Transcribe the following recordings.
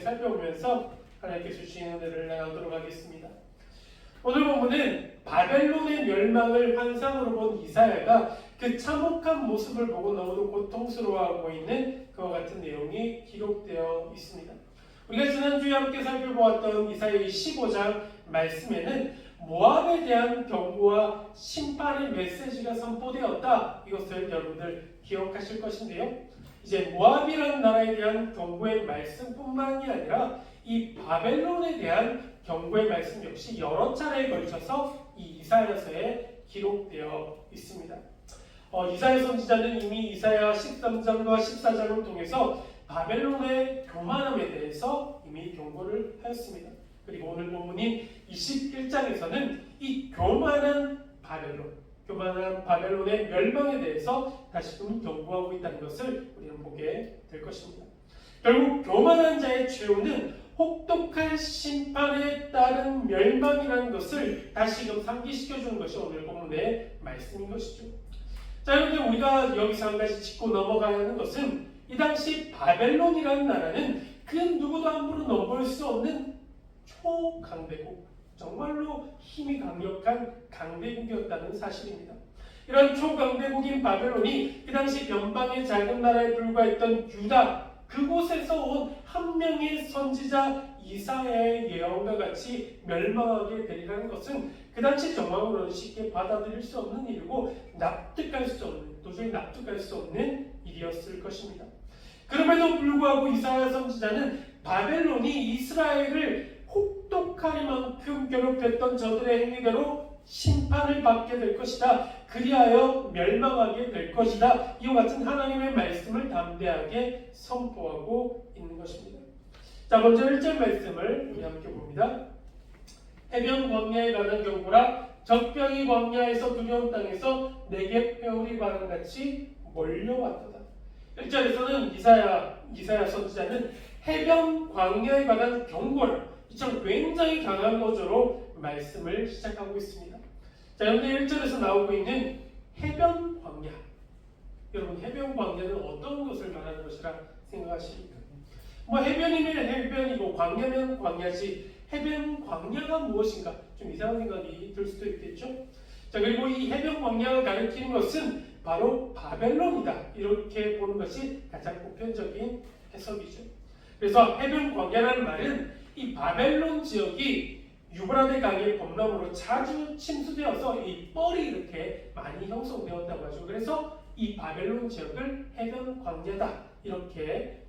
살펴보면서 하나님께 주시는 은혜를 나누도록 하겠습니다. 오늘 본문은 바벨론의 멸망을 환상으로 본 이사야가 그 참혹한 모습을 보고 너무도 고통스러워하고 있는 그와 같은 내용이 기록되어 있습니다. 우리가 지난주에 함께 살펴보았던 이사야 15장 말씀에는 모압에 대한 경고와 심판의 메시지가 선포되었다. 이것을 여러분들 기억하실 것인데요. 이제 모압이라는 나라에 대한 경고의 말씀뿐만이 아니라 이 바벨론에 대한 경고의 말씀 역시 여러 차례에 걸쳐서 이 이사야서에 기록되어 있습니다. 이사야 선지자는 이미 이사야 13장과 14장을 통해서 바벨론의 교만함에 대해서 이미 경고를 하였습니다. 그리고 오늘 본문인 21장에서는 이 교만한 바벨론의 멸망에 대해서 다시금 경고하고 있다는 것을 우리는 보게 될 것입니다. 결국 교만한 자의 최후는 혹독한 심판에 따른 멸망이라는 것을 다시금 상기시켜주는 것이 오늘 본문의 말씀인 것이죠. 자, 그런데 우리가 여기서 한 가지 짚고 넘어가야 하는 것은 이 당시 바벨론이라는 나라는 그 누구도 함부로 넘볼 수 없는 초강대국, 정말로 힘이 강력한 강대국이었다는 사실입니다. 이런 초강대국인 바벨론이 그 당시 변방의 작은 나라에 불과했던 유다, 그곳에서 온 한 명의 선지자 이사야의 예언과 같이 멸망하게 되리라는 것은 그 당시 정황으로는 쉽게 받아들일 수 없는 일이고 도저히 납득할 수 없는 일이었을 것입니다. 그럼에도 불구하고 이사야 선지자는 바벨론이 이스라엘을 혹독하리만큼 괴롭혔던 저들의 행위대로 심판을 받게 될 것이다. 그리하여 멸망하게 될 것이다. 이와 같은 하나님의 말씀을 담대하게 선포하고 있는 것입니다. 자, 먼저 1절 말씀을 우리 함께 봅니다. 해변 광야에 가는 경고라 적병이 광야에서 두려운 땅에서 내게 회오리 바람같이 몰려왔도다. 1절에서는 이사야 선지자는 해변 광야에 관한 경고를 이처럼 굉장히 강한 어조로 말씀을 시작하고 있습니다. 자, 그런데 1절에서 나오고 있는 해변 광야, 여러분 해변 광야는 어떤 것을 말하는 것이라 생각하십니까? 해변이면 해변이고 광야면 광야지 해변 광야가 무엇인가 좀 이상한 생각이 들 수도 있겠죠. 자, 그리고 이 해변 광야가 가리키는 것은 바로 바벨론이다, 이렇게 보는 것이 가장 보편적인 해석이죠. 그래서 해변 광야라는 말은 이 바벨론 지역이 유브라데 강의 범람으로 자주 침수되어서 이 뻘이 이렇게 많이 형성되었다고 하죠. 그래서 이 바벨론 지역을 해변 광야다, 이렇게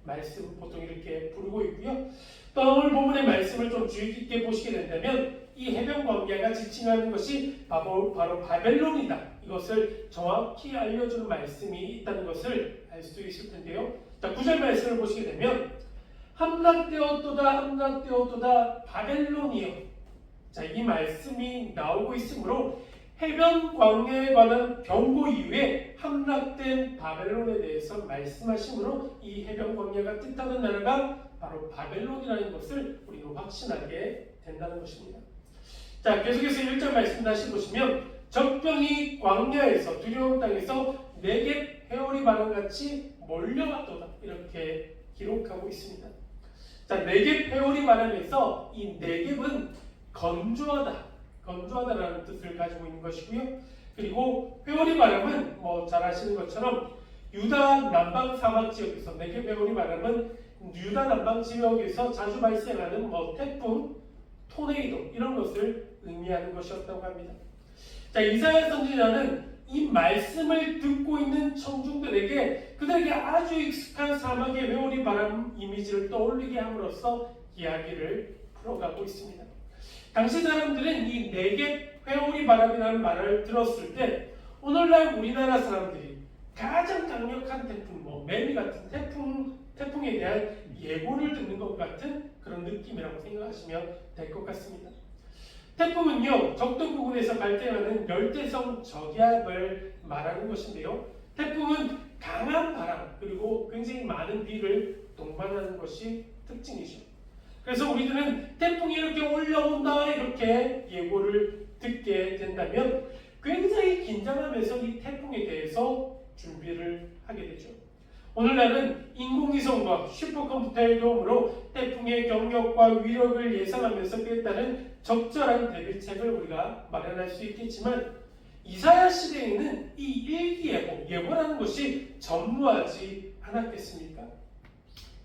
보통 이렇게 부르고 있고요. 또 오늘 본문의 말씀을 좀 주의 깊게 보시게 된다면 이 해변 광야가 지칭하는 것이 바로 바벨론이다, 이것을 정확히 알려주는 말씀이 있다는 것을 알 수 있을 텐데요. 자, 9절 말씀을 보시게 되면 함락되었도다 바벨론이여. 자, 이 말씀이 나오고 있으므로 해변 광야에 관한 경고 이후에 함락된 바벨론에 대해서 말씀하시므로 이 해변 광야가 뜻하는 나라가 바로 바벨론이라는 것을 우리는 확신하게 된다는 것입니다. 자, 계속해서 1절 말씀 다시 보시면 적병이 광야에서 두려운 땅에서 내게 회오리 바람같이 몰려왔도다, 이렇게 기록하고 있습니다. 자, 네겝 회오리 바람에서 이 네겝은 건조하다라는 뜻을 가지고 있는 것이고요. 그리고 회오리 바람은 잘 아시는 것처럼 유다 남방 사막 지역에서 네겝 회오리 바람은 유다 남방 지역에서 자주 발생하는 태풍, 토네이도 이런 것을 의미하는 것이었다고 합니다. 자, 이사야 선지자는 이 말씀을 듣고 있는 청중들에게 그들에게 아주 익숙한 사막의 회오리 바람 이미지를 떠올리게 함으로써 이야기를 풀어가고 있습니다. 당시 사람들은 이 네겝 회오리 바람이라는 말을 들었을 때 오늘날 우리나라 사람들이 가장 강력한 태풍, 매미 같은 태풍에 대한 예고를 듣는 것 같은 그런 느낌이라고 생각하시면 될 것 같습니다. 태풍은요, 적도 부근에서 발생하는 열대성 적약을 말하는 것인데요. 태풍은 강한 바람 그리고 굉장히 많은 비를 동반하는 것이 특징이죠. 그래서 우리들은 태풍이 이렇게 올라온다 이렇게 예고를 듣게 된다면 굉장히 긴장하면서 이 태풍에 대해서 준비를 하게 되죠. 오늘날은 인공위성과 슈퍼컴퓨터의 도움으로 태풍의 경력과 위력을 예상하면서 그에 따른 적절한 대비책을 우리가 마련할 수 있겠지만 이사야 시대에는 이 일기예보, 예보라는 것이 전무하지 않았겠습니까?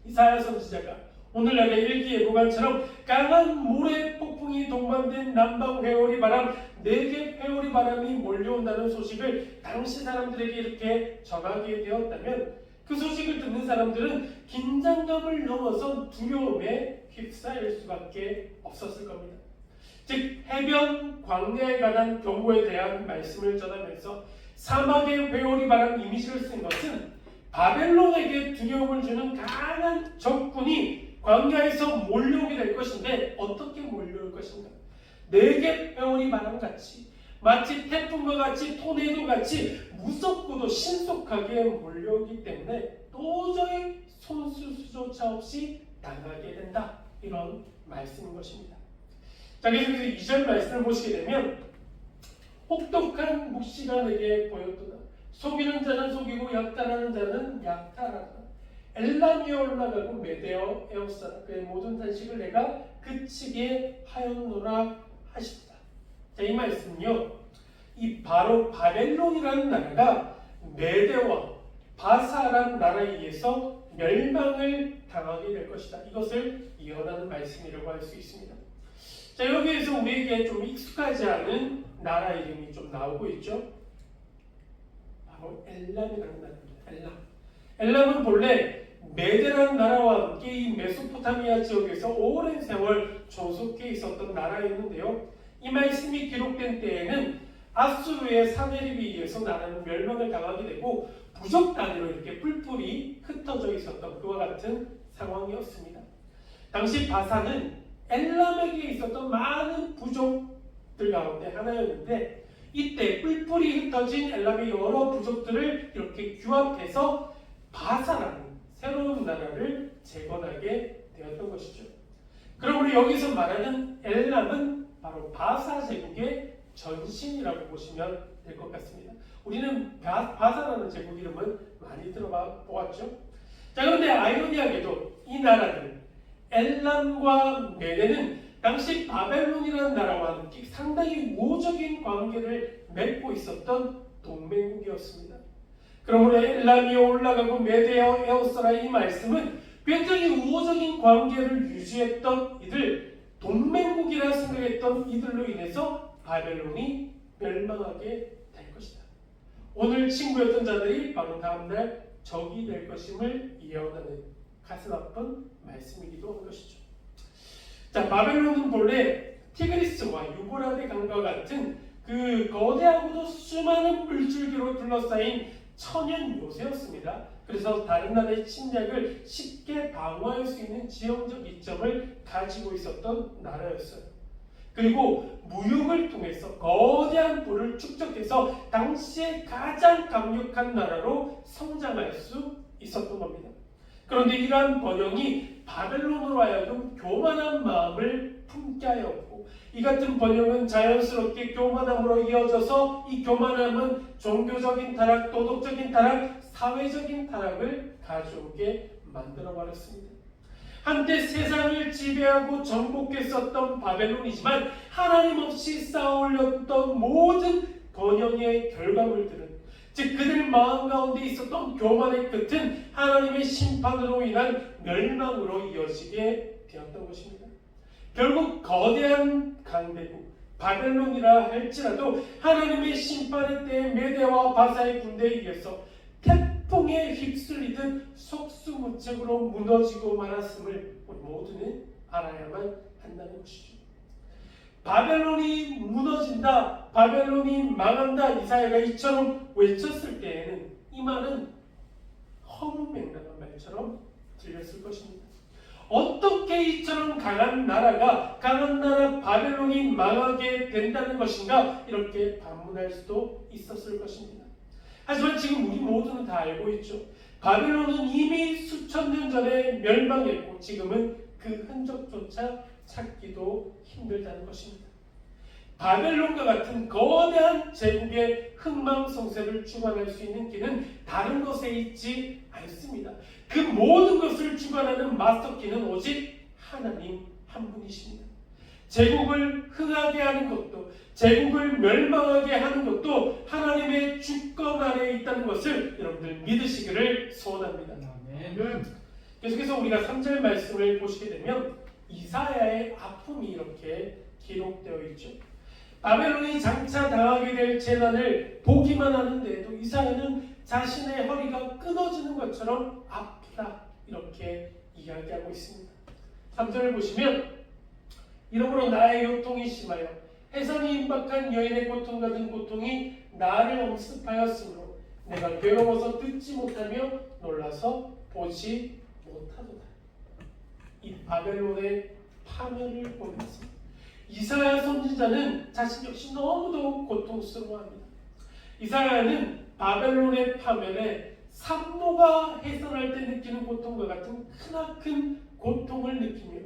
이사야 선지자가 오늘날의 일기예보관처럼 강한 모래 폭풍이 동반된 남방 회오리 바람, 네겝 회오리 바람이 몰려온다는 소식을 당시 사람들에게 이렇게 전하게 되었다면 그 소식을 듣는 사람들은 긴장감을 넘어서 두려움에 휩싸일 수밖에 없었을 겁니다. 즉 해변, 광야에 관한 경고에 대한 말씀을 전하면서 사막의 회오리 바람 이미지를 쓴 것은 바벨론에게 두려움을 주는 강한 적군이 광야에서 몰려오게 될 것인데 어떻게 몰려올 것인가? 네겝 회오리 바람같이 마치 태풍과 같이 토네이도 같이 무섭고도 신속하게 몰려오기 때문에 도저히 손수조차 없이 당하게 된다. 이런 말씀인 것입니다. 자, 계속해서 2절 말씀을 보시게 되면 혹독한 묵시가 내게 보였도다. 속이는 자는 속이고 약탈하는 자는 약탈하다. 엘람이 올라가고 메대어 에오사라 그의 모든 탄식을 내가 그치게 하였노라 하셨다. 자, 이 말씀은요, 이 바로 바벨론이라는 나라가 메대와 바사라는 나라에 의해서 멸망을 당하게 될 것이다. 이것을 예언하는 말씀이라고 할 수 있습니다. 자, 여기에서 우리에게 좀 익숙하지 않은 나라 이름이 좀 나오고 있죠. 바로 엘람이라는 나라입니다. 엘람은 본래 메데라는 나라와 함께 이 메소포타미아 지역에서 오랜 세월 조속해 있었던 나라였는데요. 이 말씀이 기록된 때에는 아수르의 사내립에 의해서 나라는 멸망을 당하게 되고 부족 단위로 이렇게 뿔뿔이 흩어져 있었던 그와 같은 상황이었습니다. 당시 바사는 엘람에게 있었던 많은 부족들 가운데 하나였는데 이때 뿔뿔이 흩어진 엘람의 여러 부족들을 이렇게 규합해서 바사라는 새로운 나라를 재건하게 되었던 것이죠. 그럼 우리 여기서 말하는 엘람은 바로 바사 제국의 전신이라고 보시면 될 것 같습니다. 우리는 바사라는 제국 이름은 많이 들어보았죠. 자, 그런데 아이러니하게도 이 나라는 엘람과 메데는 당시 바벨론이라는 나라와 함께 상당히 우호적인 관계를 맺고 있었던 동맹국이었습니다. 그러므로 엘람이 올라가고 메데어 에오사라 이 말씀은 굉장히 우호적인 관계를 유지했던 이들, 동맹국이라 생각했던 이들로 인해서 바벨론이 멸망하게 될 것이다. 오늘 친구였던 자들이 바로 다음날 적이 될 것임을 예언하는 가슴 아픈 말씀이기도 한 것이죠. 자, 바벨론은 본래 티그리스와 유보라데 강과 같은 그 거대하고도 수많은 물줄기로 둘러싸인 천연 요새였습니다. 그래서 다른 나라의 침략을 쉽게 방어할 수 있는 지형적 이점을 가지고 있었던 나라였어요. 그리고 무역을 통해서 거대한 부를 축적해서 당시에 가장 강력한 나라로 성장할 수 있었던 겁니다. 그런데 이러한 번영이 바벨론으로 하여금 교만한 마음을 품게 하였고 이 같은 번영은 자연스럽게 교만함으로 이어져서 이 교만함은 종교적인 타락, 도덕적인 타락, 사회적인 타락을 가져오게 만들어버렸습니다. 한때 세상을 지배하고 정복했었던 바벨론이지만 하나님 없이 쌓아올렸던 모든 번영의 결과물들은 즉 그들 마음 가운데 있었던 교만의 끝은 하나님의 심판으로 인한 멸망으로 이어지게 되었던 것입니다. 결국 거대한 강대국 바벨론이라 할지라도 하나님의 심판의 때에 메대와 바사의 군대에 의해서 태풍에 휩쓸리듯 속수무책으로 무너지고 말았음을 우리 모두는 알아야만 한다는 것이죠. 바벨론이 무너진다, 바벨론이 망한다, 이사야가 이처럼 외쳤을 때에는 이 말은 허무맹랑한 말처럼 들렸을 것입니다. 어떻게 이처럼 강한 나라가, 강한 나라 바벨론이 망하게 된다는 것인가, 이렇게 반문할 수도 있었을 것입니다. 하지만 지금 우리 모두는 다 알고 있죠. 바벨론은 이미 수천 년 전에 멸망했고 지금은 그 흔적조차 찾기도 힘들다는 것입니다. 바벨론과 같은 거대한 제국의 흥망성쇠를 주관할 수 있는 길은 다른 것에 있지 않습니다. 그 모든 것을 주관하는 마스터키는 오직 하나님 한 분이십니다. 제국을 흥하게 하는 것도, 제국을 멸망하게 하는 것도 하나님의 주권 아래에 있다는 것을 여러분들 믿으시기를 소원합니다. 계속해서 우리가 3절 말씀을 보시게 되면 이사야의 아픔이 이렇게 기록되어 있죠. 바벨론이 장차 당하게 될 재난을 보기만 하는데도 이사야는 자신의 허리가 끊어지는 것처럼 아프다 이렇게 이야기하고 있습니다. 3절을 보시면 이러므로 나의 요통이 심하여 해산이 임박한 여인의 고통 같은 고통이 나를 엄습하였으므로 내가 괴로워서 듣지 못하며 놀라서 보지 못하도다. 이 바벨론의 파멸을 보면서 이사야 선지자는 자신 역시 너무도 고통스러워합니다. 이사야는 바벨론의 파멸에 산모가 해산할 때 느끼는 고통과 같은 크나큰 고통을 느끼며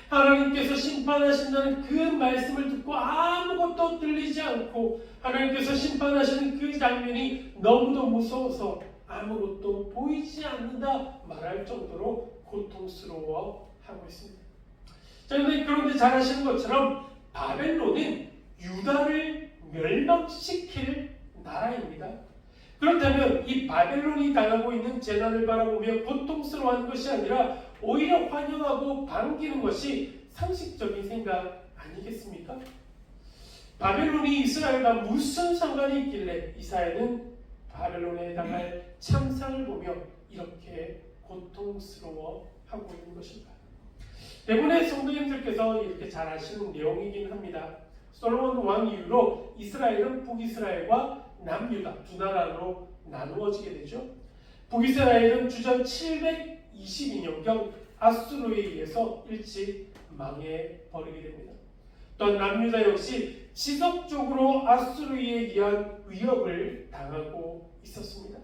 하나님께서 심판하신다는 그 말씀을 듣고 아무것도 들리지 않고 하나님께서 심판하시는 그 장면이 너무도 무서워서 아무것도 보이지 않는다 말할 정도로 고통스러워하고 있습니다. 자, 그런데 잘 아시는 것처럼 바벨론은 유다를 멸망시킬 나라입니다. 그렇다면 이 바벨론이 당하고 있는 재난을 바라보며 고통스러워하는 것이 아니라 오히려 환영하고 반기는 것이 상식적인 생각 아니겠습니까? 바벨론이 이스라엘과 무슨 상관이 있길래 이사야는 바벨론에 당할 참상을 보며 이렇게 고통스러워하고 있는 것일까? 대부분의 성도님들께서 이렇게 잘 아시는 내용이긴 합니다. 솔로몬 왕 이후로 이스라엘은 북이스라엘과 남유다 두 나라로 나누어지게 되죠. 북이스라엘은 주전 722년경 아수르에 의해서 일찍 망해버리게 됩니다. 또한 남유다 역시 지속적으로 아수르에 의한 위협을 당하고 있었습니다.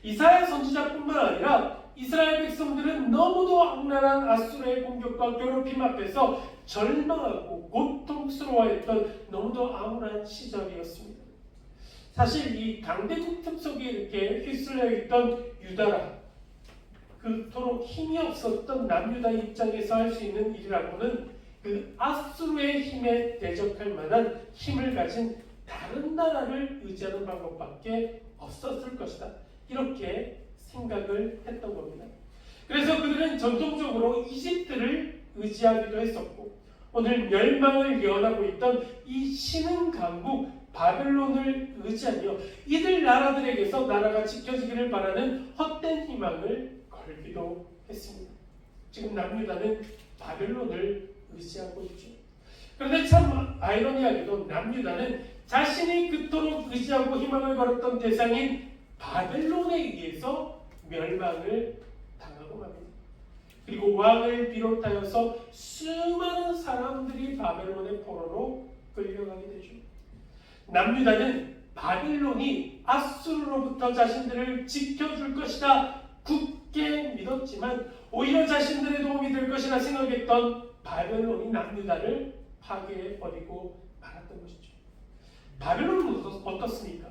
이사야 선지자뿐만 아니라 이스라엘 백성들은 너무도 악랄한 아수르의 공격과 괴롭힘 앞에서 절망하고 고통스러워했던 너무도 암울한 시절이었습니다. 사실 이 강대국 특속에 이렇게 휩쓸려 있던 유다라, 그토록 힘이 없었던 남유다 입장에서 할 수 있는 일이라고는 그 아수르의 힘에 대적할 만한 힘을 가진 다른 나라를 의지하는 방법밖에 없었을 것이다. 이렇게 생각을 했던 겁니다. 그래서 그들은 전통적으로 이집트를 의지하기도 했었고 오늘 멸망을 예언하고 있던 이 신흥 강국 바벨론을 의지하며 이들 나라들에게서 나라가 지켜지기를 바라는 헛된 희망을 걸기도 했습니다. 지금 남유다는 바벨론을 의지하고 있죠. 그런데 참 아이러니하게도 남유다는 자신이 그토록 의지하고 희망을 걸었던 대상인 바벨론에 의해서 멸망을 당하고 맙니다. 그리고 왕을 비롯하여서 수많은 사람들이 바벨론의 포로로 끌려가게 되죠. 남유다는 바벨론이 아수르로부터 자신들을 지켜줄 것이다 굳게 믿었지만 오히려 자신들의 도움이 될 것이라 생각했던 바벨론이 남유다를 파괴해버리고 말았던 것이죠. 바벨론은 어떻습니까?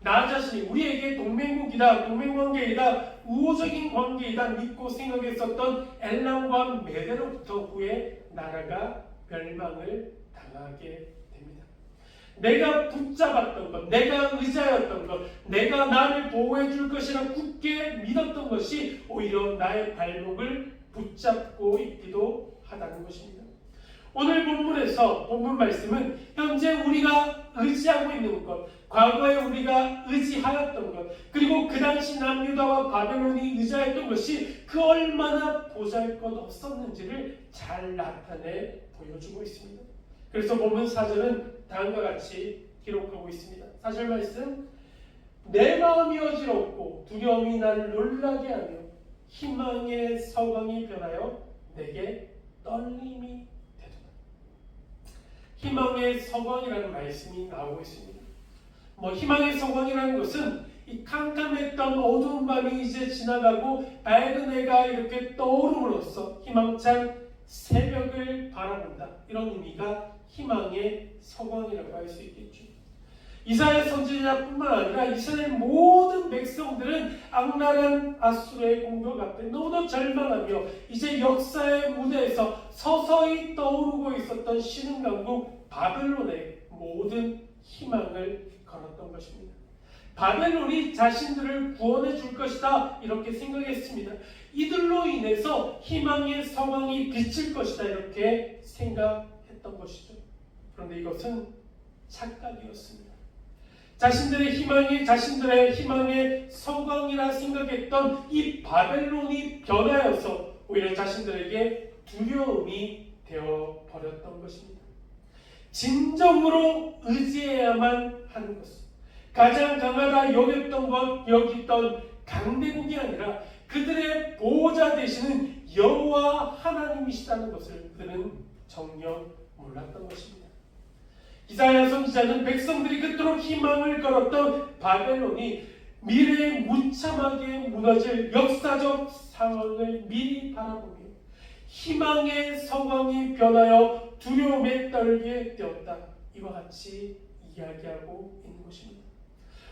나 자신이 우리에게 동맹국이다, 동맹관계이다, 우호적인 관계이다 믿고 생각했었던 엘람과 메대로부터 후에 나라가 멸망을 당하게 됩니다. 내가 붙잡았던 것, 내가 의지하였던 것, 내가 나를 보호해 줄 것이라 굳게 믿었던 것이 오히려 나의 발목을 붙잡고 있기도 하다는 것입니다. 오늘 본문에서 본문 말씀은 현재 우리가 의지하고 있는 것, 과거에 우리가 의지하였던 것, 그리고 그 당시 남유다와 바벨론이 의지하였던 것이 그 얼마나 보잘것없었는지를 잘 나타내 보여주고 있습니다. 그래서 본문 4절은 다음과 같이 기록하고 있습니다. 4절 말씀, 내 마음이 어지럽고 두려움이 나를 놀라게 하며 희망의 서광이 변하여 내게 떨림이 희망의 서광이라는 말씀이 나오고 있습니다. 희망의 서광이라는 것은 이 캄캄했던 어두운 밤이 이제 지나가고 밝은 해가 이렇게 떠오름으로써 희망찬 새벽을 바라본다. 이런 의미가 희망의 서광이라고 할 수 있겠죠. 이사야 선지자뿐만 아니라 이스라엘 모든 백성들은 악랄한 아수르의 공격 앞에 너무도 절망하며 이제 역사의 무대에서 서서히 떠오르고 있었던 신흥강국 바벨론의 모든 희망을 걸었던 것입니다. 바벨론이 자신들을 구원해 줄 것이다 이렇게 생각했습니다. 이들로 인해서 희망의 서광이 비칠 것이다 이렇게 생각했던 것이죠. 그런데 이것은 착각이었습니다. 자신들의 희망의 서광이라 생각했던 이 바벨론이 변하여서 오히려 자신들에게 두려움이 되어 버렸던 것입니다. 진정으로 의지해야만 하는 것은 가장 강하다 여기던 강대국이 아니라 그들의 보호자 되시는 여호와 하나님이시다는 것을 그들은 정녕 몰랐던 것입니다. 이사야 선지자는 백성들이 그토록 희망을 걸었던 바벨론이 미래에 무참하게 무너질 역사적 상황을 미리 바라보며 희망의 서광이 변하여 두려움에 떨게 되었다. 이와 같이 이야기하고 있는 것입니다.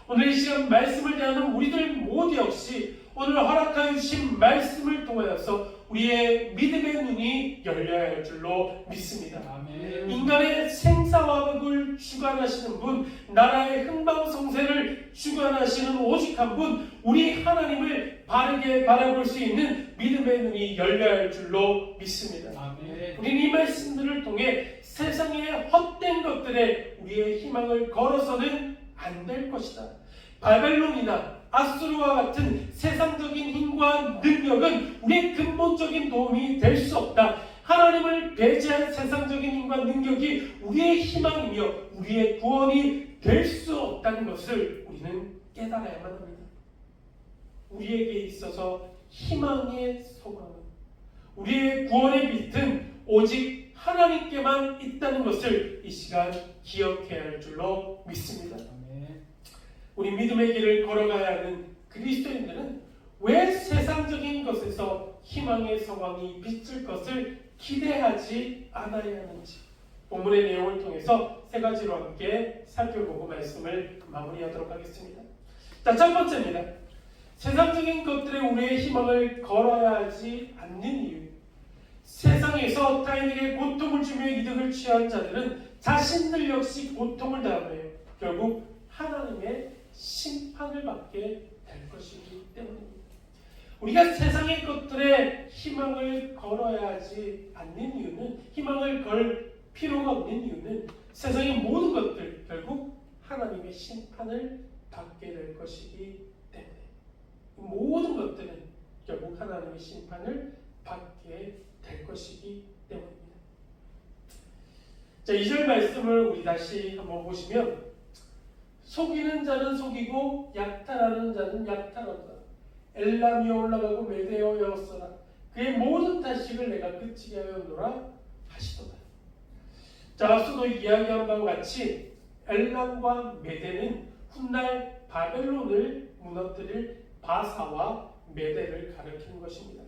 오늘 이 시간 말씀을 대하는 우리들 모두 역시 오늘 허락하여 주신 말씀을 통하여서 우리의 믿음의 눈이 열려야 할 줄로 믿습니다. 아멘. 인간의 생사화복을 주관하시는 분, 나라의 흥망성쇠를 주관하시는 오직 한 분, 우리 하나님을 바르게 바라볼 수 있는 믿음의 눈이 열려야 할 줄로 믿습니다. 아멘. 우리는 이 말씀들을 통해 세상의 헛된 것들에 우리의 희망을 걸어서는 안 될 것이다. 바벨론이나 아수르와 같은 세상적인 힘과 능력은 우리의 근본적인 도움이 될 수 없다. 하나님을 배제한 세상적인 힘과 능력이 우리의 희망이며 우리의 구원이 될 수 없다는 것을 우리는 깨달아야만 합니다. 우리에게 있어서 희망의 소망은, 우리의 구원의 빛은 오직 하나님께만 있다는 것을 이 시간 기억해야 할 줄로 믿습니다. 우리 믿음의 길을 걸어가야 하는 그리스도인들은 왜 세상적인 것에서 희망의 서광이 비칠 것을 기대하지 않아야 하는지 본문의 내용을 통해서 세 가지로 함께 살펴보고 말씀을 마무리하도록 하겠습니다. 자, 첫 번째입니다. 세상적인 것들에 우리의 희망을 걸어야 하지 않는 이유. 세상에서 타인에게 고통을 주며 이득을 취한 자들은 자신들 역시 고통을 당하며 결국 하나님의 심판을 받게 될 것이기 때문입니다. 우리가 세상의 것들에 희망을 걸어야 하지 않는 이유는, 희망을 걸 필요가 없는 이유는 세상의 모든 것들 결국 하나님의 심판을 받게 될 것이기 때문에, 모든 것들은 결국 하나님의 심판을 받게 될 것이기 때문입니다. 자, 2절 말씀을 우리 다시 한번 보시면, 속이는 자는 속이고 약탈하는 자는 약탈한다. 엘람이 올라가고 메대어 여었으나 그의 모든 탄식을 내가 그치게 하였노라 하시도다. 자, 앞서도 이야기한 바와 같이 엘람과 메대는 훗날 바벨론을 무너뜨릴 바사와 메대를 가리키는 것입니다.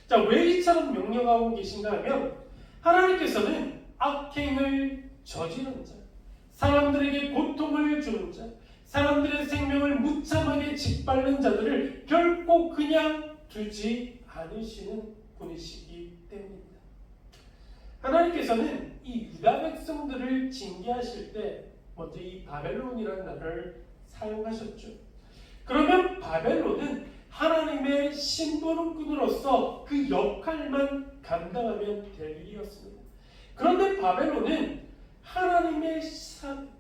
자, 왜 이처럼 명령하고 계신가 하면 하나님께서는 악행을 저지른 자, 사람들에게 고통을 주는 자, 사람들의 생명을 무참하게 짓밟는 자들을 결코 그냥 두지 않으시는 분이시기 때문입니다. 하나님께서는 이 유다 백성들을 징계하실 때 먼저 이 바벨론이라는 나라를 사용하셨죠. 그러면 바벨론은 하나님의 심부름꾼으로서 그 역할만 감당하면 될 일이었습니다. 그런데 바벨론은 하나님의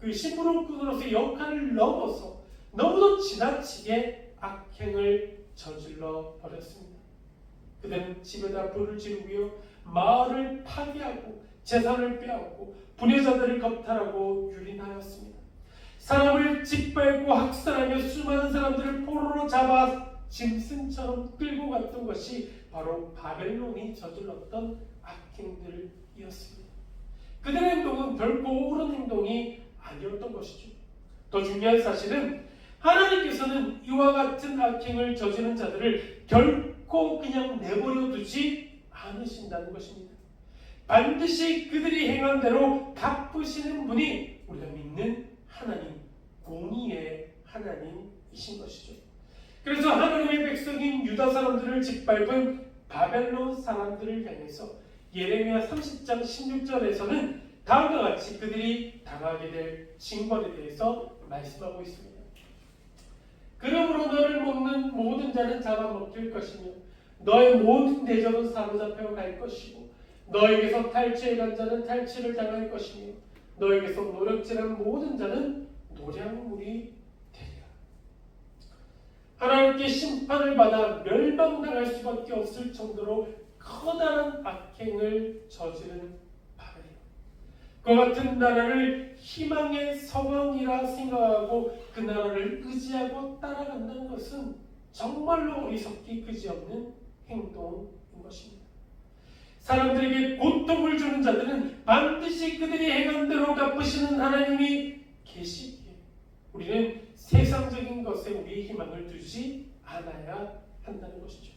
그 심부름꾼으로서의 역할을 넘어서 너무도 지나치게 악행을 저질러 버렸습니다. 그들은 집에다 불을 지르고요, 마을을 파괴하고 재산을 빼앗고 분해자들을 겁탈하고 유린하였습니다. 사람을 짓밟고 학살하며 수많은 사람들을 포로로 잡아 짐승처럼 끌고 갔던 것이 바로 바벨론이 저질렀던 악행들이었습니다. 그들의 행동은 결코 옳은 행동이 아니었던 것이죠. 더 중요한 사실은 하나님께서는 이와 같은 악행을 저지른 자들을 결코 그냥 내버려 두지 않으신다는 것입니다. 반드시 그들이 행한 대로 갚으시는 분이 우리가 믿는 하나님, 공의의 하나님이신 것이죠. 그래서 하나님의 백성인 유다 사람들을 짓밟은 바벨론 사람들을 향해서 예레미야 30장 16절에서는 다음과 같이 그들이 당하게 될 징벌에 대해서 말씀하고 있습니다. 그러므로 너를 먹는 모든 자는 잡아먹힐 것이며 너의 모든 대적은 사로잡혀 갈 것이고 너에게서 탈취해 간 자는 탈취를 당할 것이며 너에게서 노력질한 모든 자는 노량물이 되리라. 하나님께 심판을 받아 멸망당할 수밖에 없을 정도로 커다란 악행을 저지른 바벨론, 그 같은 나라를 희망의 서방이라 생각하고 그 나라를 의지하고 따라간다는 것은 정말로 어리석기 그지없는 행동인 것입니다. 사람들에게 고통을 주는 자들은 반드시 그들이 행한 대로 갚으시는 하나님이 계시기에 우리는 세상적인 것에 우리의 희망을 두지 않아야 한다는 것이죠.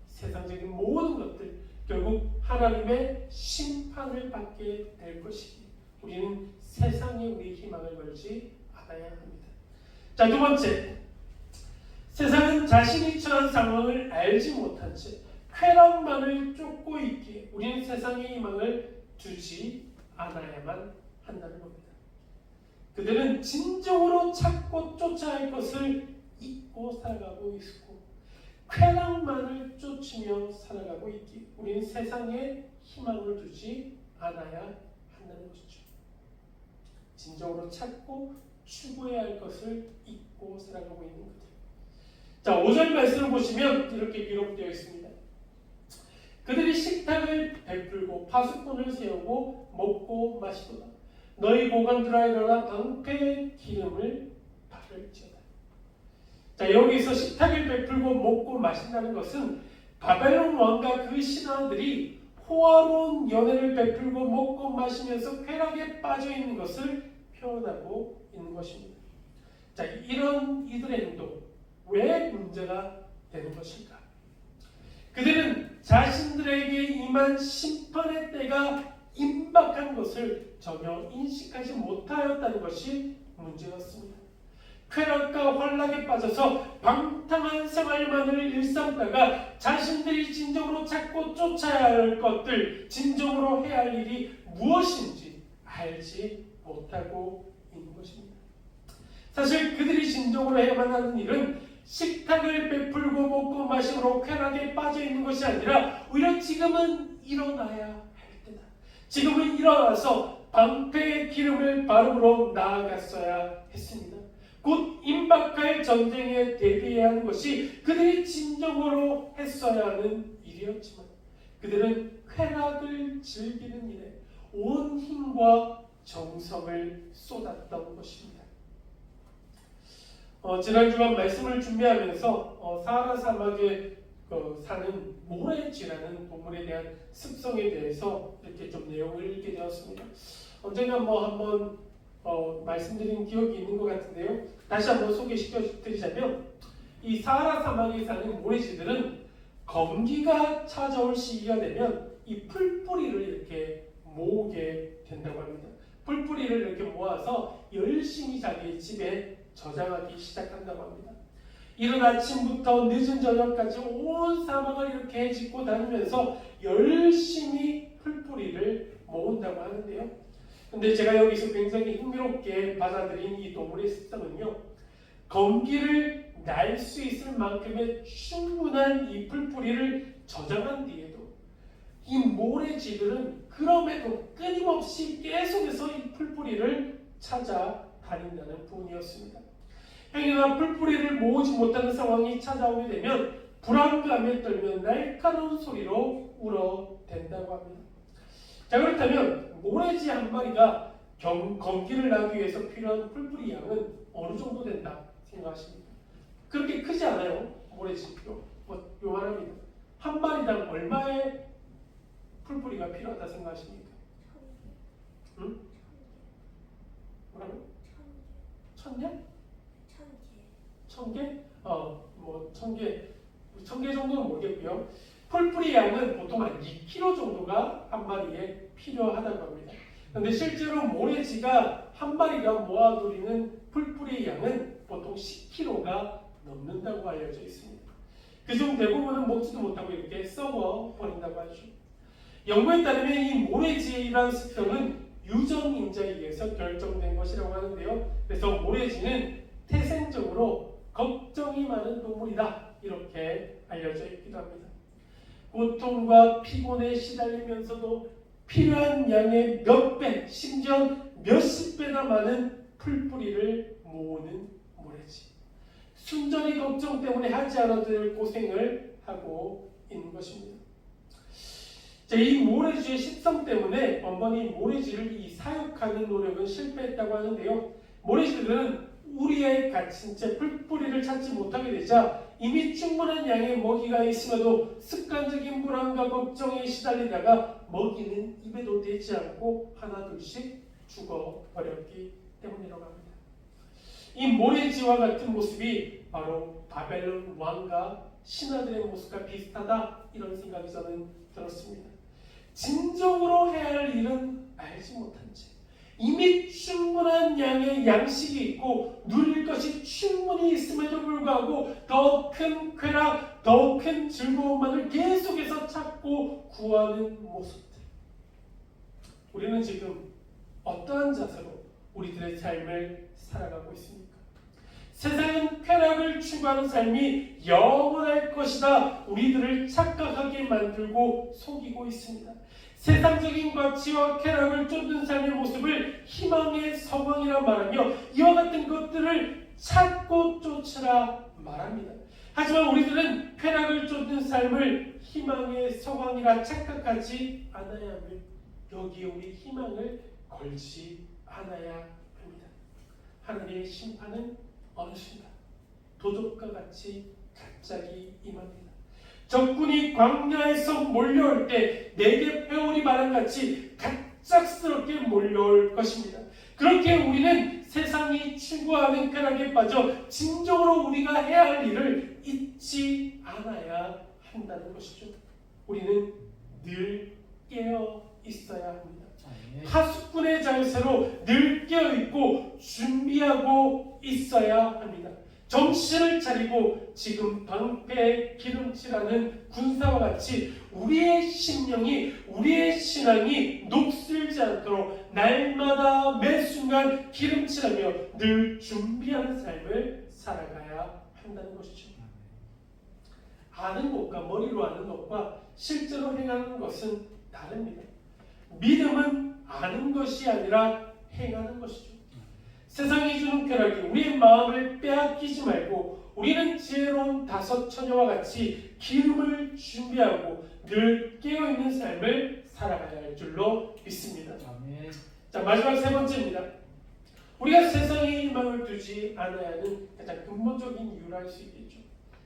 세상적인 모든 것들 결국 하나님의 심판을 받게 될 것이기에 우리는 세상에 우리의 희망을 걸지 않아야 합니다. 자, 두 번째, 세상은 자신이 처한 상황을 알지 못한 채 쾌락만을 쫓고 있기에 우리는 세상의 희망을 두지 않아야만 한다는 겁니다. 그들은 진정으로 찾고 쫓아야 할 것을 잊고 살아가고 있고 쾌락만을 쫓으며 살아가고 있기에 우리는 세상에 희망을 두지 않아야 한다는 것이죠. 진정으로 찾고 추구해야 할 것을 잊고 살아가고 있는 그들. 자, 5절 말씀을 보시면 이렇게 기록되어 있습니다. 그들이 식탁을 베풀고 파수꾼을 세우고 먹고 마시도다. 너희 고관들아 일어나 방패의 기름을 바를지어다. 자, 여기서 식탁을 베풀고 먹고 마신다는 것은 바벨론 왕과 그 신하들이 호화로운 연회를 베풀고 먹고 마시면서 쾌락에 빠져 있는 것을 표현하고 있는 것입니다. 자, 이런 이들의 행동 왜 문제가 되는 것일까? 그들은 자신들에게 임한 심판의 때가 임박한 것을 전혀 인식하지 못하였다는 것이 문제였습니다. 쾌락과 환락에 빠져서 방탕한 생활만을 일삼다가 자신들이 진정으로 찾고 쫓아야 할 것들, 진정으로 해야 할 일이 무엇인지 알지 못하고 있는 것입니다. 사실 그들이 진정으로 해야만 하는 일은 식탁을 베풀고 먹고 마심으로 쾌락에 빠져 있는 것이 아니라 오히려 지금은 일어나야 할 때다. 지금은 일어나서 방패의 기름을 바름으로 나아갔어야 했습니다. 곧 임박할 전쟁에 대비해야 하는 것이 그들이 진정으로 했어야 하는 일이었지만 그들은 쾌락을 즐기는 일에 온 힘과 정성을 쏟았던 것입니다. 지난 주간 말씀을 준비하면서 사하라 사막에 사는 모래쥐라는 동물에 대한 습성에 대해서 이렇게 좀 내용을 읽게 되었습니다. 언젠가 한번 말씀드린 기억이 있는 것 같은데요. 다시 한번 소개시켜 드리자면 이 사하라 사막에 사는 모래쥐들은 검기가 찾아올 시기가 되면 이 풀뿌리를 이렇게 모으게 된다고 합니다. 풀뿌리를 이렇게 모아서 열심히 자기 집에 저장하기 시작한다고 합니다. 이른 아침부터 늦은 저녁까지 온 사막을 이렇게 헤집고 다니면서 열심히 풀뿌리를 모은다고 하는데요. 근데 제가 여기서 굉장히 흥미롭게 받아들인 이 동물의 습성은요, 검기를 날 수 있을 만큼의 충분한 이 풀뿌리를 저장한 뒤에도 이 모래쥐들은 그럼에도 끊임없이 계속해서 이 풀뿌리를 찾아다닌다는 부분이었습니다. 행여나 풀뿌리를 모으지 못하는 상황이 찾아오게 되면 불안감에 떨며 날카로운 소리로 울어댄다고 합니다. 자, 그렇다면 모래쥐 한 마리가 검기를 나기 위해서 필요한 풀뿌리 양은 어느 정도 된다 생각하십니까? 그렇게 크지 않아요. 모래쥐도 요만합니다. 한 마리당 얼마의 풀뿌리가 필요하다 생각하십니까? 응? 뭐라고? 1000개? 1000개? 1000개 정도는 모르겠고요. 풀뿌리 양은 보통 한 2kg 정도가 한 마리에 필요하다고 합니다. 그런데 실제로 모래지가 한 마리가 모아두리는 풀뿌리 양은 보통 10kg가 넘는다고 알려져 있습니다. 그중 대부분은 먹지도 못하고 이렇게 썩어 버린다고 하죠. 연구에 따르면 이 모래지라는 수평은 유전인자에 의해서 결정된 것이라고 하는데요. 그래서 모래지는 태생적으로 걱정이 많은 동물이다, 이렇게 알려져 있기도 합니다. 고통과 피곤에 시달리면서도 필요한 양의 몇 배, 심지어 몇십 배나 많은 풀뿌리를 모으는 모래지. 순전히 걱정 때문에 하지 않아도 될 고생을 하고 있는 것입니다. 이 모래지의 식성 때문에 번번이 모래지를 사육하는 노력은 실패했다고 하는데요. 모래지들은 우리의 갇힌 채 풀뿌리를 찾지 못하게 되자 이미 충분한 양의 먹이가 있음에도 습관적인 불안과 걱정에 시달리다가 먹이는 입에도 대지 않고 하나둘씩 죽어버렸기 때문이라고 합니다. 이 모래지와 같은 모습이 바로 바벨론 왕과 신하들의 모습과 비슷하다, 이런 생각이 저는 들었습니다. 진정으로 해야 할 일은 알지 못한 채 이미 충분한 양의 양식이 있고 누릴 것이 충분히 있음에도 불구하고 더 큰 쾌락, 더 큰 즐거움만을 계속해서 찾고 구하는 모습들. 우리는 지금 어떠한 자세로 우리들의 삶을 살아가고 있습니까? 세상은 쾌락을 추구하는 삶이 영원할 것이다, 우리들을 착각하게 만들고 속이고 있습니다. 세상적인 가치와 쾌락을 쫓는 삶의 모습을 희망의 서광이라 말하며 이와 같은 것들을 찾고 쫓으라 말합니다. 하지만 우리들은 쾌락을 쫓는 삶을 희망의 서광이라 착각하지 않아야 하며 여기에 우리 희망을 걸지 않아야 합니다. 하나님의 심판은 어느 순간 도적과 같이 갑자기 임합니다. 적군이 광야에서 몰려올 때 내게 회오리 바람같이 갑작스럽게 몰려올 것입니다. 그렇게 우리는 세상이 추구하는 쾌락에 빠져 진정으로 우리가 해야 할 일을 잊지 않아야 한다는 것이죠. 우리는 늘 깨어 있어야 합니다. 파수꾼의 자세로 늘 깨어있고 준비하고 있어야 합니다. 정신을 차리고 지금 방패에 기름칠하는 군사와 같이 우리의 심령이, 우리의 신앙이 녹슬지 않도록 날마다 매 순간 기름칠하며 늘 준비하는 삶을 살아가야 한다는 것이죠. 아는 것과 머리로 아는 것과 실제로 행하는 것은 다릅니다. 믿음은 아는 것이 아니라 행하는 것이죠. 세상이 주는 쾌락이 우리의 마음을 빼앗기지 말고 우리는 지혜로운 다섯 처녀와 같이 기름을 준비하고 늘 깨어있는 삶을 살아가야 할 줄로 믿습니다. 아멘. 자, 마지막 세 번째입니다. 우리가 세상에 희망을 두지 않아야 하는 가장 근본적인 이유를 알 수 있겠죠.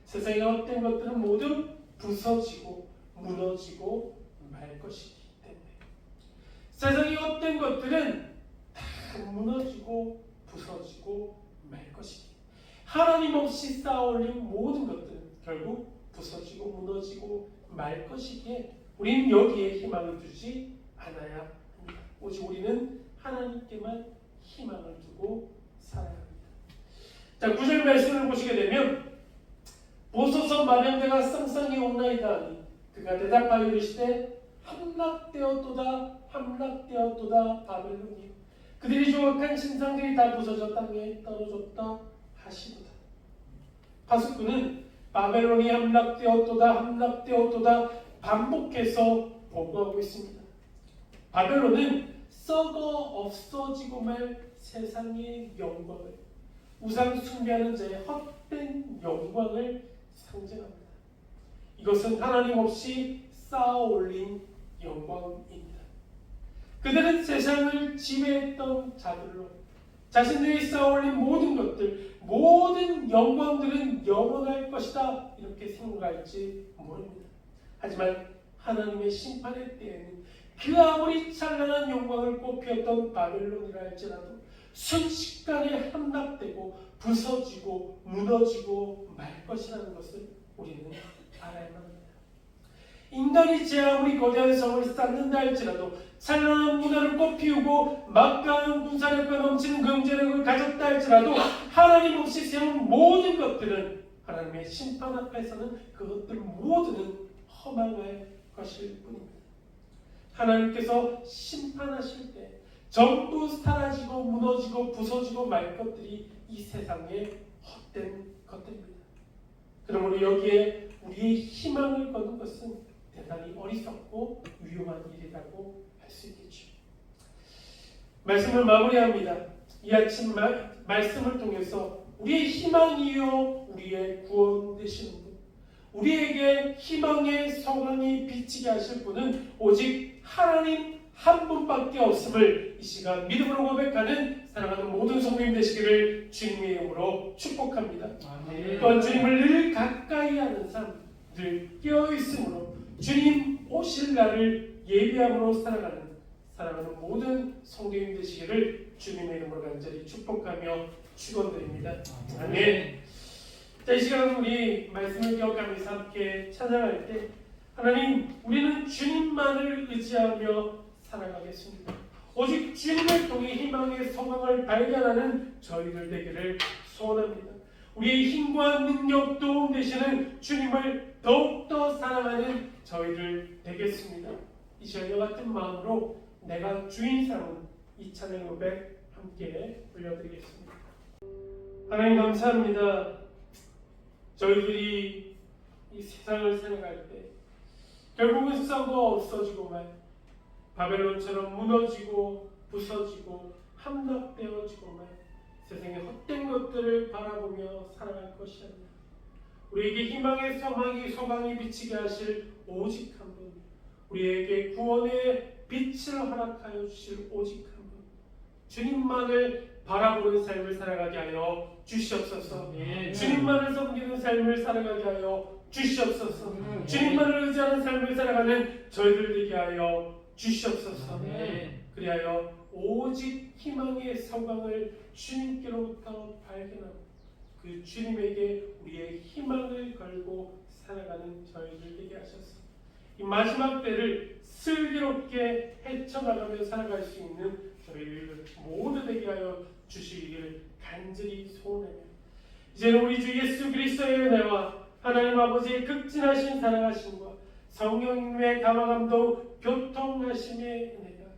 세상의 헛된 것들은 모두 부서지고 무너지고 말 것이기 때문에. 세상의 헛된 것들은 다 무너지고 부서지고 말 것이기. 하나님 없이 쌓아올린 모든 것들은 결국 부서지고 무너지고 말 것이기에 우리는 여기에 희망을 두지 않아야 합니다. 오직 우리는 하나님께만 희망을 두고 살아야 합니다. 자, 9절 말씀을 보시게 되면 보소서 만병대가 쌍쌍이 옵나이다 하니 그가 대답하여 이르시되 함락되었도다 함락되었도다 바벨론이요 그들이 조각한 신상들이 다 부서져 땅에 떨어졌다 하시도다. 파수꾼은 바벨론이 함락되었도다 함락되었도다 반복해서 보고하고 있습니다. 바벨론은 썩어 없어지고 말 세상의 영광을, 우상 숭배하는 자의 헛된 영광을 상징합니다. 이것은 하나님 없이 쌓아올린 영광입니다. 그들은 세상을 지배했던 자들로 자신들이 쌓아올린 모든 것들, 모든 영광들은 영원할 것이다 이렇게 생각할지 모릅니다. 하지만 하나님의 심판의 때에는 그 아무리 찬란한 영광을 꽃피웠던 바벨론이라 할지라도 순식간에 함락되고 부서지고 무너지고 말 것이라는 것을 우리는 알아야 합니다. 인간이 제 아무리 거대한 성을 쌓는다 할지라도 찬란한 문화를 꽃피우고 막강한 군사력과 넘치는 경제력을 가졌다 할지라도 하나님 없이 세운 모든 것들은 하나님의 심판 앞에서는 그것들 모두는 허망할 것일 뿐입니다. 하나님께서 심판하실 때 전부 사라지고 무너지고 부서지고 말 것들이 이 세상의 헛된 것들입니다. 그러므로 여기에 우리의 희망을 거는 것은 대단히 어리석고 위험한 일이라고 할 수 있겠죠. 말씀을 마무리합니다. 이 아침 말씀을 통해서 우리의 희망이요 우리의 구원 되시는 분, 우리에게 희망의 성황이 비치게 하실 분은 오직 하나님 한 분밖에 없음을 이 시간 믿음으로 고백하는 사랑하는 모든 성도님 되시기를 주님의 이름으로 축복합니다. 또한 주님을 늘 가까이 하는 삶, 늘 깨어있음으로 주님 오실 날을 예비함으로 살아가는 사랑하는 모든 성도님 되시기를 주님의 이름으로 간절히 축복하며 축원드립니다. 아멘. 자, 이 시간 우리 말씀을 기억하면서 함께 찬양할 때 하나님, 우리는 주님만을 의지하며 살아가겠습니다. 오직 주님을 통해 희망의 소망을 발견하는 저희들 되기를 소원합니다. 우리의 힘과 능력, 도움 되시는 주님을 더욱더 사랑하는 저희들 되겠습니다. 이 시간 같은 마음으로 내가 주인 삼은 이 찬양 고백 함께 올려드리겠습니다. 하나님 감사합니다. 저희들이 이 세상을 살아갈 때 결국은 썩어 없어지고만 바벨론처럼 무너지고 부서지고 함락되어지고만 세상의 헛된 것들을 바라보며 살아갈 것이 아니라 우리에게 희망의 소망이 비치게 하실 오직 한 분, 우리에게 구원의 빛을 허락하여 주실 오직 한 분, 주님만을 바라보는 삶을 살아가게 하여 주시옵소서. 주님만을 섬기는 삶을 살아가게 하여 주시옵소서. 주님만을 의지하는 삶을 살아가는 저희들 되게 하여 주시옵소서. 그리하여 오직 희망의 소망을 주님께로부터 발견하고 그 주님에게 우리의 희망을 걸고 살아가는 저희들 되게 하셔서 이 마지막 때를 슬기롭게 헤쳐나가며 살아갈 수 있는 저희들 모두 되게 하여 주시기를 간절히 소원하며 이제는 우리 주 예수 그리스도의 은혜와 하나님 아버지의 극진하신 사랑하심과 성령님의 감화감동 교통하심의 은혜가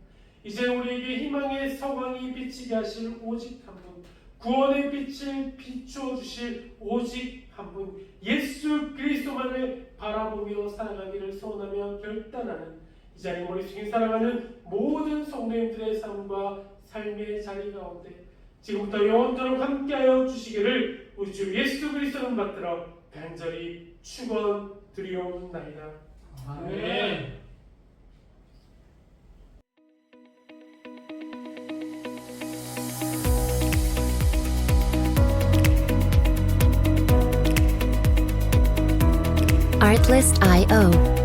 이제 우리에게 희망의 소망이 비치게 하실 오직 한 분, 구원의 빛을 비추어 주실 오직 한 분, 예수 그리스도만을 바라보며 살아가기를 소원하며 결단하는 이 자리에 머리 숙인 사랑하는 모든 성도님들의 삶과 삶의 자리 가운데 지금부터 영원토록 함께하여 주시기를 우리 주 예수 그리스도를 받들어 간절히 축원드리옵나이다. 아멘. Artlist.io